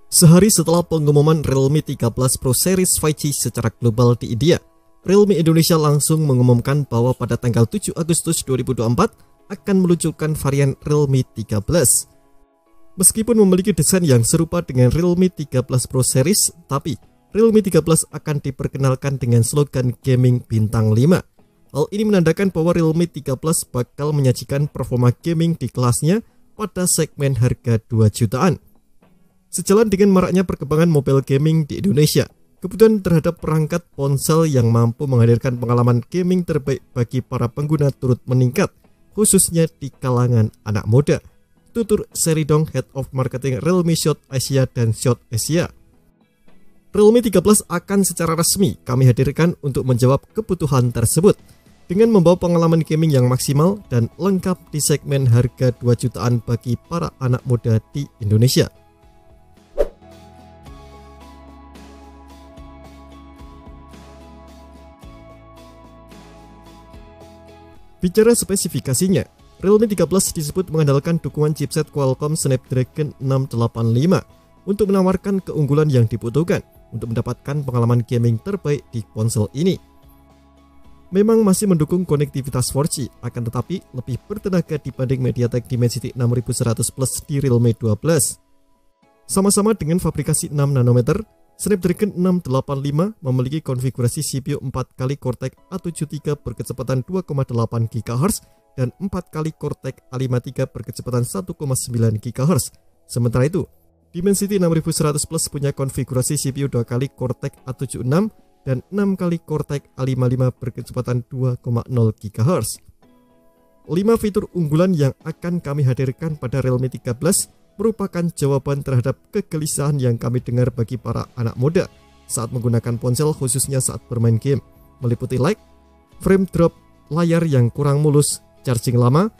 Sehari setelah pengumuman Realme 13 Pro Series 5G secara global di India, Realme Indonesia langsung mengumumkan bahwa pada tanggal 7 Agustus 2024 akan meluncurkan varian Realme 13. Meskipun memiliki desain yang serupa dengan Realme 13 Pro Series, tapi Realme 13 akan diperkenalkan dengan slogan gaming bintang 5. Hal ini menandakan bahwa Realme 13 bakal menyajikan performa gaming di kelasnya pada segmen harga 2 jutaan. Sejalan dengan maraknya perkembangan mobile gaming di Indonesia, kebutuhan terhadap perangkat ponsel yang mampu menghadirkan pengalaman gaming terbaik bagi para pengguna turut meningkat, khususnya di kalangan anak muda. Tutur Seridong, Head of Marketing Realme South Asia dan South Asia. Realme 13 akan secara resmi kami hadirkan untuk menjawab kebutuhan tersebut dengan membawa pengalaman gaming yang maksimal dan lengkap di segmen harga 2 jutaan bagi para anak muda di Indonesia. Bicara spesifikasinya, Realme 13 disebut mengandalkan dukungan chipset Qualcomm Snapdragon 685 untuk menawarkan keunggulan yang dibutuhkan untuk mendapatkan pengalaman gaming terbaik di ponsel ini. Memang masih mendukung konektivitas 4G, akan tetapi lebih bertenaga dibanding MediaTek Dimensity 6100 Plus di Realme 12. Sama-sama dengan fabrikasi 6 nanometer, Snapdragon 685 memiliki konfigurasi CPU 4x Cortex A73 berkecepatan 2,8 GHz dan 4x Cortex A53 berkecepatan 1,9 GHz. Sementara itu, Dimensity 6100 Plus punya konfigurasi CPU 2x Cortex A76 dan 6x Cortex A55 berkecepatan 2,0 GHz. 5 fitur unggulan yang akan kami hadirkan pada Realme 13 merupakan jawaban terhadap kegelisahan yang kami dengar bagi para anak muda saat menggunakan ponsel, khususnya saat bermain game, meliputi lag, frame drop, layar yang kurang mulus, charging lama,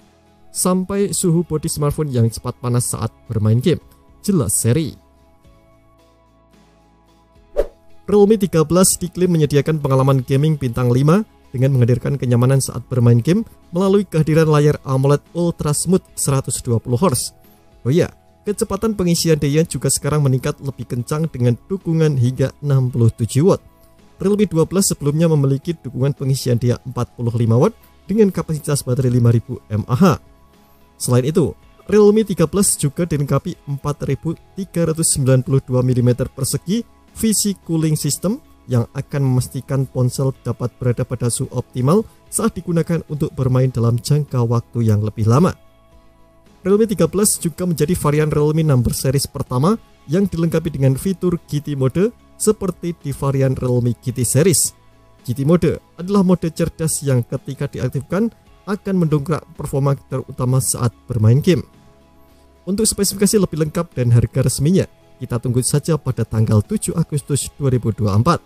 sampai suhu bodi smartphone yang cepat panas saat bermain game. Jelas seri. Realme 13 diklaim menyediakan pengalaman gaming bintang 5 dengan menghadirkan kenyamanan saat bermain game melalui kehadiran layar AMOLED Ultra Smooth 120Hz. Oh ya, kecepatan pengisian daya juga sekarang meningkat lebih kencang dengan dukungan hingga 67 watt. Realme 12 sebelumnya memiliki dukungan pengisian daya 45 watt dengan kapasitas baterai 5000 mAh. Selain itu, Realme 13 juga dilengkapi 4392 mm persegi VC cooling system yang akan memastikan ponsel dapat berada pada suhu optimal saat digunakan untuk bermain dalam jangka waktu yang lebih lama. Realme 13 juga menjadi varian Realme Number Series pertama yang dilengkapi dengan fitur GT Mode seperti di varian Realme GT Series. GT Mode adalah mode cerdas yang ketika diaktifkan akan mendongkrak performa terutama saat bermain game. Untuk spesifikasi lebih lengkap dan harga resminya, kita tunggu saja pada tanggal 7 Agustus 2024.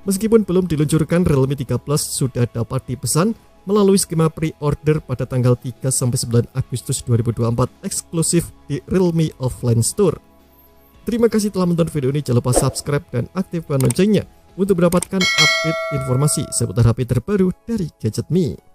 Meskipun belum diluncurkan, Realme 13 sudah dapat dipesan melalui skema pre-order pada tanggal 3-9 Agustus 2024 eksklusif di Realme Offline Store. Terima kasih telah menonton video ini, jangan lupa subscribe dan aktifkan loncengnya untuk mendapatkan update informasi seputar HP terbaru dari Gadget Me.